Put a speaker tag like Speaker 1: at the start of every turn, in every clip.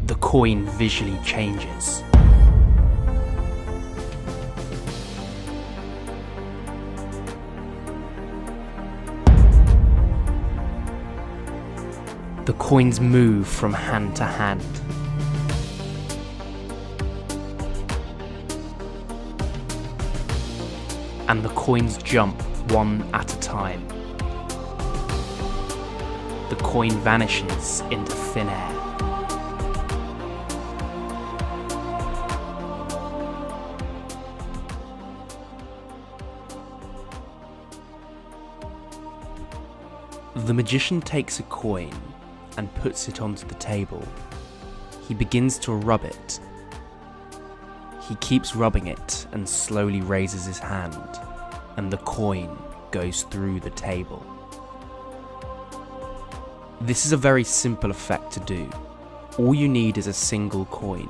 Speaker 1: the coin visually changes. The coins move from hand to hand. And the coins jump one at a time. The coin vanishes into thin air. The magician takes a coin and puts it onto the table. He begins to rub it. He keeps rubbing it and slowly raises his hand, and the coin goes through the table. This is a very simple effect to do. All you need is a single coin.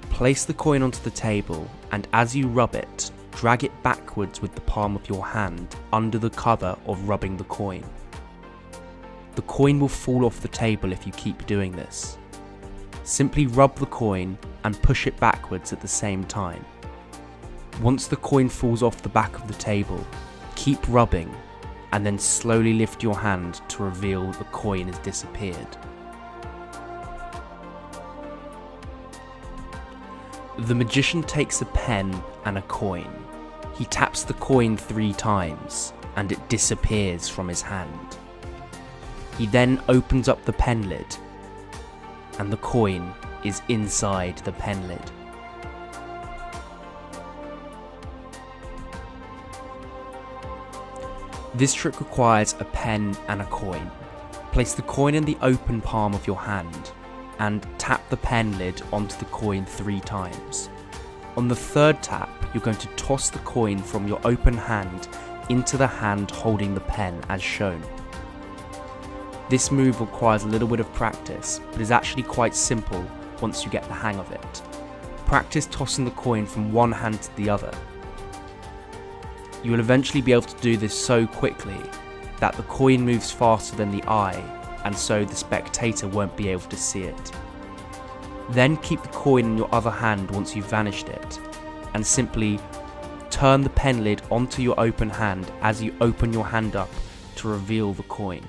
Speaker 1: Place the coin onto the table, and as you rub it, drag it backwards with the palm of your hand under the cover of rubbing the coin. The coin will fall off the table if you keep doing this. Simply rub the coin and push it backwards at the same time. Once the coin falls off the back of the table, keep rubbing and then slowly lift your hand to reveal the coin has disappeared. The magician takes a pen and a coin. He taps the coin 3 times and it disappears from his hand. He then opens up the pen lid and the coin is inside the pen lid. This trick requires a pen and a coin. Place the coin in the open palm of your hand and tap the pen lid onto the coin 3 times. On the 3rd tap, you're going to toss the coin from your open hand into the hand holding the pen as shown. This move requires a little bit of practice, but is actually quite simple once you get the hang of it. Practice tossing the coin from one hand to the other. You will eventually be able to do this so quickly that the coin moves faster than the eye, and so the spectator won't be able to see it. Then keep the coin in your other hand once you've vanished it, and simply turn the pen lid onto your open hand as you open your hand up to reveal the coin.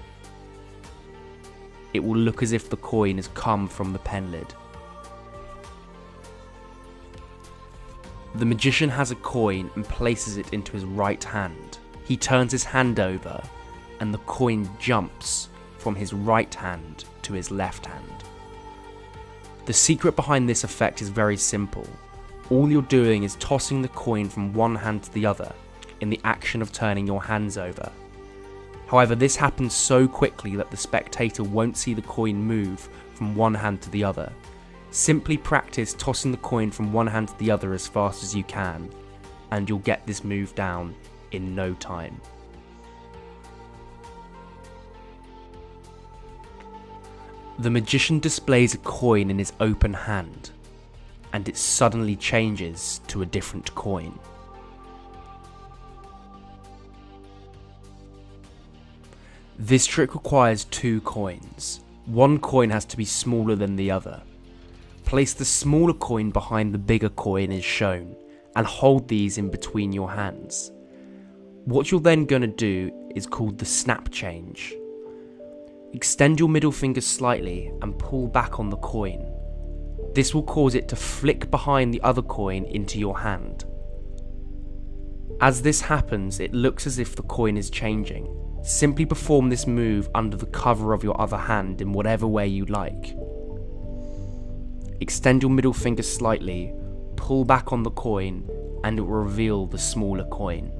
Speaker 1: It will look as if the coin has come from the pen lid. The magician has a coin and places it into his right hand. He turns his hand over and the coin jumps from his right hand to his left hand. The secret behind this effect is very simple. All you're doing is tossing the coin from one hand to the other in the action of turning your hands over. However, this happens so quickly that the spectator won't see the coin move from one hand to the other. Simply practice tossing the coin from one hand to the other as fast as you can, and you'll get this move down in no time. The magician displays a coin in his open hand, and it suddenly changes to a different coin. This trick requires 2 coins. One coin has to be smaller than the other. Place the smaller coin behind the bigger coin as shown, and hold these in between your hands. What you're then going to do is called the snap change. Extend your middle finger slightly and pull back on the coin. This will cause it to flick behind the other coin into your hand. As this happens, it looks as if the coin is changing. Simply perform this move under the cover of your other hand in whatever way you like. Extend your middle finger slightly, pull back on the coin, and it will reveal the smaller coin.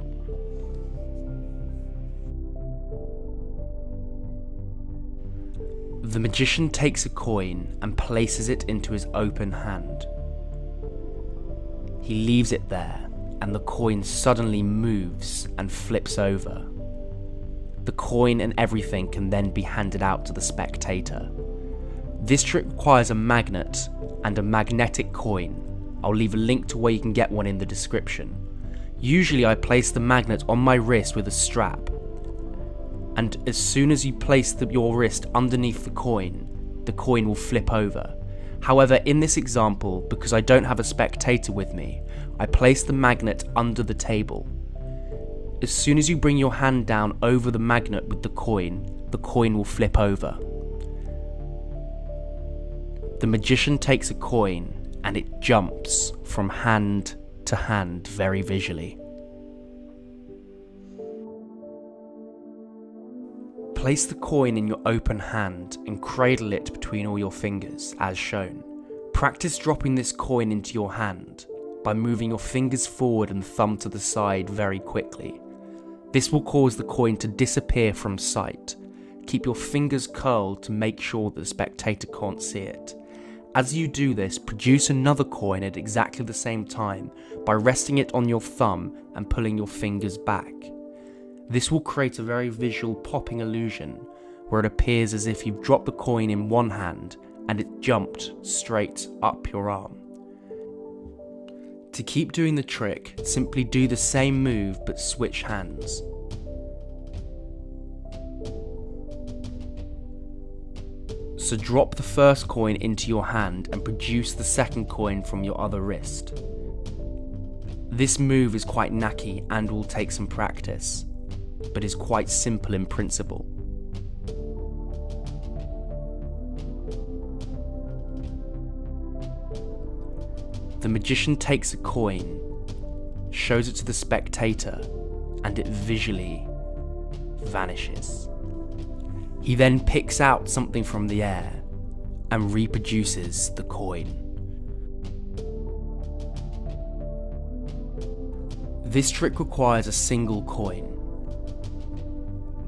Speaker 1: The magician takes a coin and places it into his open hand. He leaves it there, and the coin suddenly moves and flips over. The coin and everything can then be handed out to the spectator. This trick requires a magnet and a magnetic coin. I'll leave a link to where you can get one in the description. Usually I place the magnet on my wrist with a strap, and as soon as you place your wrist underneath the coin, the coin will flip over. However, in this example, because I don't have a spectator with me, I place the magnet under the table. As soon as you bring your hand down over the magnet with the coin will flip over. The magician takes a coin and it jumps from hand to hand very visually. Place the coin in your open hand and cradle it between all your fingers, as shown. Practice dropping this coin into your hand by moving your fingers forward and thumb to the side very quickly. This will cause the coin to disappear from sight. Keep your fingers curled to make sure that the spectator can't see it. As you do this, produce another coin at exactly the same time by resting it on your thumb and pulling your fingers back. This will create a very visual popping illusion where it appears as if you've dropped the coin in one hand and it jumped straight up your arm. To keep doing the trick, simply do the same move but switch hands. So drop the first coin into your hand and produce the second coin from your other wrist. This move is quite knacky and will take some practice, but is quite simple in principle. The magician takes a coin, shows it to the spectator, and it visually vanishes. He then picks out something from the air and reproduces the coin. This trick requires a single coin.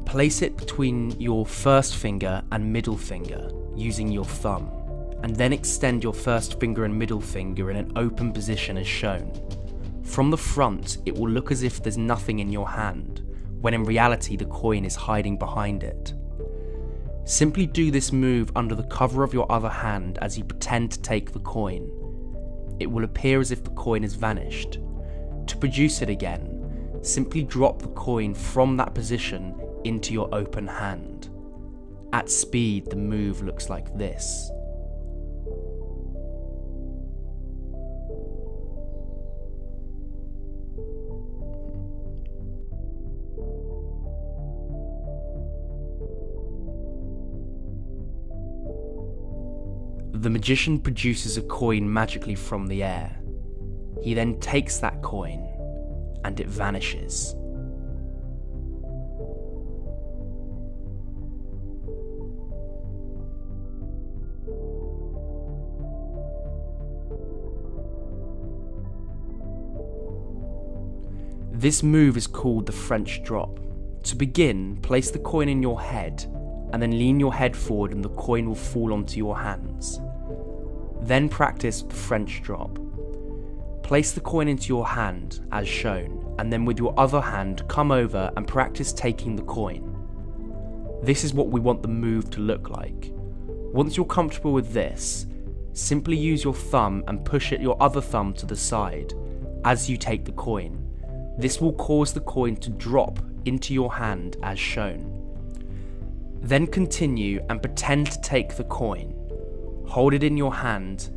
Speaker 1: Place it between your first finger and middle finger using your thumb, and then extend your first finger and middle finger in an open position as shown. From the front, it will look as if there's nothing in your hand, when in reality the coin is hiding behind it. Simply do this move under the cover of your other hand as you pretend to take the coin. It will appear as if the coin has vanished. To produce it again, simply drop the coin from that position into your open hand. At speed, the move looks like this. The magician produces a coin magically from the air. He then takes that coin and it vanishes. This move is called the French drop. To begin, place the coin in your head and then lean your head forward and the coin will fall onto your hands. Then practice the French drop. Place the coin into your hand, as shown, and then with your other hand come over and practice taking the coin. This is what we want the move to look like. Once you're comfortable with this, simply use your thumb and push your other thumb to the side as you take the coin. This will cause the coin to drop into your hand as shown. Then continue and pretend to take the coin. Hold it in your hand,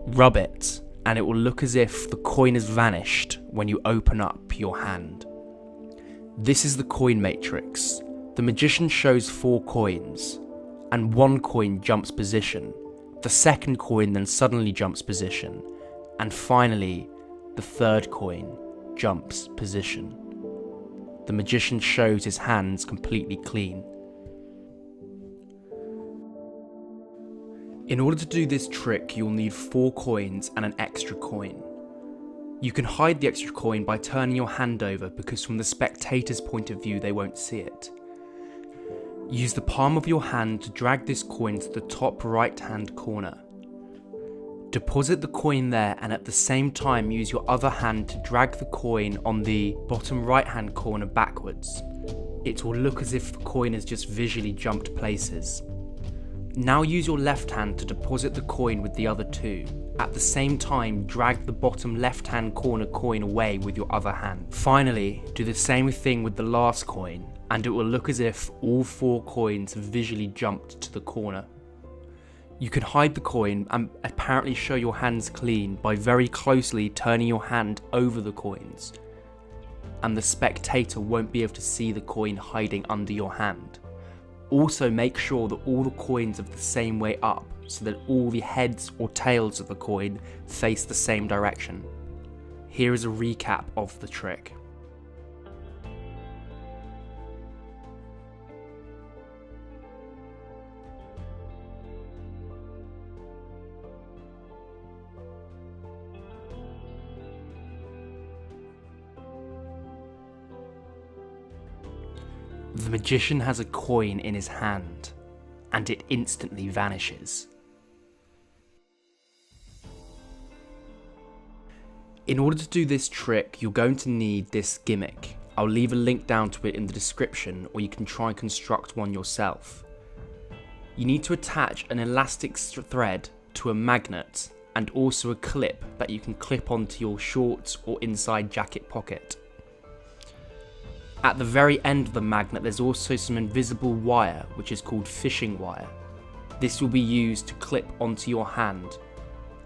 Speaker 1: rub it, and it will look as if the coin has vanished when you open up your hand. This is the coin matrix. The magician shows 4 coins, and 1 coin jumps position. The second coin then suddenly jumps position, and finally, the third coin jumps position. The magician shows his hands completely clean. In order to do this trick, you'll need 4 coins and an extra coin. You can hide the extra coin by turning your hand over because from the spectator's point of view they won't see it. Use the palm of your hand to drag this coin to the top right hand corner. Deposit the coin there and at the same time use your other hand to drag the coin on the bottom right hand corner backwards. It will look as if the coin has just visually jumped places. Now use your left hand to deposit the coin with the other 2, At the same time, drag the bottom left hand corner coin away with your other hand. Finally, do the same thing with the last coin, and it will look as if all 4 coins have visually jumped to the corner. You can hide the coin and apparently show your hands clean by very closely turning your hand over the coins, and the spectator won't be able to see the coin hiding under your hand. Also make sure that all the coins are the same way up, so that all the heads or tails of the coin face the same direction. Here is a recap of the trick. The magician has a coin in his hand, and it instantly vanishes. In order to do this trick, you're going to need this gimmick. I'll leave a link down to it in the description, or you can try and construct one yourself. You need to attach an elastic thread to a magnet, and also a clip that you can clip onto your shorts or inside jacket pocket. At the very end of the magnet, there's also some invisible wire, which is called fishing wire. This will be used to clip onto your hand,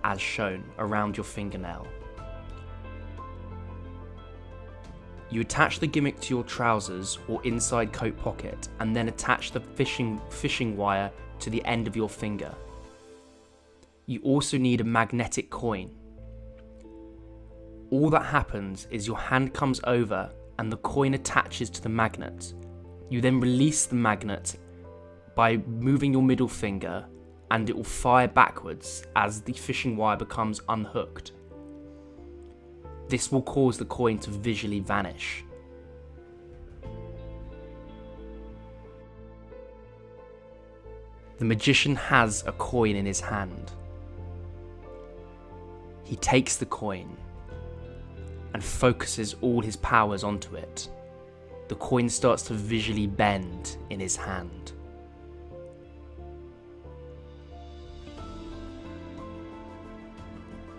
Speaker 1: as shown, around your fingernail. You attach the gimmick to your trousers or inside coat pocket, and then attach the fishing wire to the end of your finger. You also need a magnetic coin. All that happens is your hand comes over and the coin attaches to the magnet. You then release the magnet by moving your middle finger, and it will fire backwards as the fishing wire becomes unhooked. This will cause the coin to visually vanish. The magician has a coin in his hand. He takes the coin and focuses all his powers onto it. The coin starts to visually bend in his hand.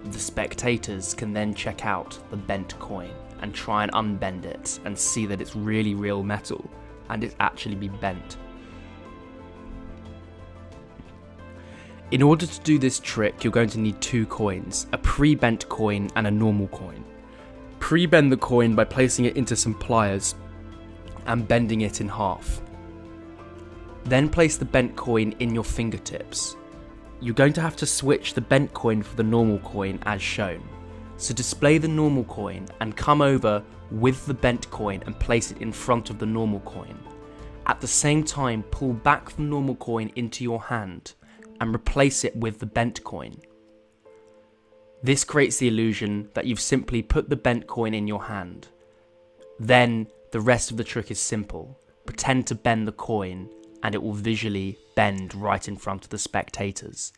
Speaker 1: The spectators can then check out the bent coin and try and unbend it and see that it's really real metal and it's actually been bent. In order to do this trick, you're going to need 2 coins, a pre-bent coin and a normal coin. Pre-bend the coin by placing it into some pliers and bending it in half. Then place the bent coin in your fingertips. You're going to have to switch the bent coin for the normal coin as shown. So display the normal coin and come over with the bent coin and place it in front of the normal coin. At the same time, pull back the normal coin into your hand and replace it with the bent coin. This creates the illusion that you've simply put the bent coin in your hand. Then the rest of the trick is simple. Pretend to bend the coin and it will visually bend right in front of the spectators.